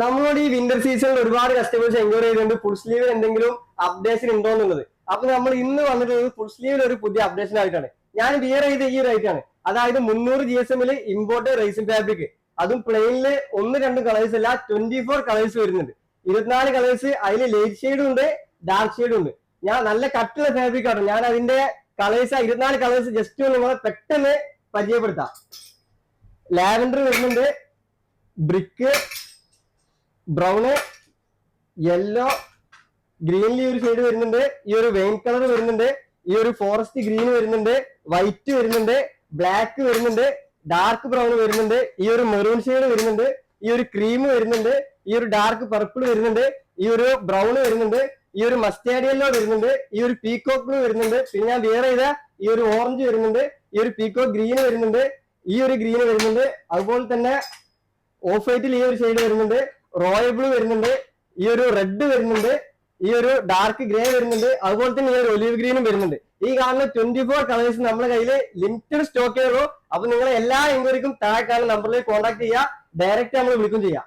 നമ്മളോട് ഈ വിന്റർ സീസണിൽ ഒരുപാട് കസ്റ്റമേഴ്സ് എൻക്വയറി ചെയ്തുകൊണ്ട് ഫുൾ സ്ലീവിൽ എന്തെങ്കിലും അപ്ഡേഷൻ ഉണ്ടോ എന്നുള്ളത്. അപ്പൊ നമ്മൾ ഇന്ന് വന്നിട്ടുള്ളത് ഫുൾ സ്ലീവിൽ ഒരു പുതിയ അപ്ഡേഷൻ ആയിട്ടാണ്. ഞാൻ വിയർ ചെയ്ത ഈ ഒരു ഐറ്റാണ്, അതായത് 300 GSM ഇമ്പോർട്ടഡ് റൈസിൻ ഫാബ്രിക്, അതും പ്ലെയിനില് 1-2 കളേഴ്സ് അല്ല 24 കളേഴ്സ് വരുന്നുണ്ട്. 24 കളേഴ്സ്, അതിൽ ലൈറ്റ് ഷെയ്ഡും ഉണ്ട്, ഡാർക്ക് ഷെയ്ഡും ഉണ്ട്. ഞാൻ നല്ല കട്ടുള്ള ഫാബ്രിക് ആണ്. ഞാൻ അതിന്റെ കളേഴ്സ് 24 കളേഴ്സ് ജസ്റ്റ് നിങ്ങളെ പെട്ടെന്ന് പരിചയപ്പെടുത്താം. ലാവൻഡർ വരുന്നുണ്ട്, ബ്രിക്ക്, ബ്രൗണ്, യെല്ലോ, ഗ്രീനിൽ ഒരു ഷെയ്ഡ് വരുന്നുണ്ട്, ഈ ഒരു വെയിൻ കളർ വരുന്നുണ്ട്, ഈ ഒരു ഫോറസ്റ്റ് ഗ്രീൻ വരുന്നുണ്ട്, വൈറ്റ് വരുന്നുണ്ട്, ബ്ലാക്ക് വരുന്നുണ്ട്, ഡാർക്ക് ബ്രൗൺ വരുന്നുണ്ട്, ഈ ഒരു മെറൂൺ ഷെയ്ഡ് വരുന്നുണ്ട്, ഈ ഒരു ക്രീം വരുന്നുണ്ട്, ഈ ഒരു ഡാർക്ക് പർപ്പിൾ വരുന്നുണ്ട്, ഈ ഒരു ബ്രൗൺ വരുന്നുണ്ട്, ഈ ഒരു മസ്റ്റാർഡ് യെല്ലോ വരുന്നുണ്ട്, ഈ ഒരു പീകോക്ക് ബ്ലൂ വരുന്നുണ്ട്, പിന്നെ ഞാൻ വേറെ ചെയ്ത ഈ ഒരു ഓറഞ്ച് വരുന്നുണ്ട്, ഈ ഒരു പീകോക്ക് ഗ്രീൻ വരുന്നുണ്ട്, ഈ ഒരു ഗ്രീൻ വരുന്നുണ്ട്, അതുപോലെ തന്നെ ഓഫ് വൈറ്റിൽ ഈ ഒരു ഷെയ്ഡ് വരുന്നുണ്ട്, റോയൽ ബ്ലൂ വരുന്നുണ്ട്, ഈ ഒരു റെഡ് വരുന്നുണ്ട്, ഈ ഒരു ഡാർക്ക് ഗ്രേ വരുന്നുണ്ട്, അതുപോലെ തന്നെ ഈ ഒരു ഒലിവ് ഗ്രീനും വരുന്നുണ്ട്. ഈ കാണുന്ന 24 കളേഴ്സ് നമ്മുടെ കയ്യിൽ ലിമിറ്റഡ് സ്റ്റോക്കേ ഉള്ളൂ. അപ്പൊ നിങ്ങൾ എല്ലാ എൻക്വയറിക്കും താഴെ കാണുന്ന നമ്പറിലേക്ക് കോൺടാക്ട് ചെയ്യുക, ഡയറക്റ്റ് നമ്മൾ വിളിക്കും ചെയ്യാം.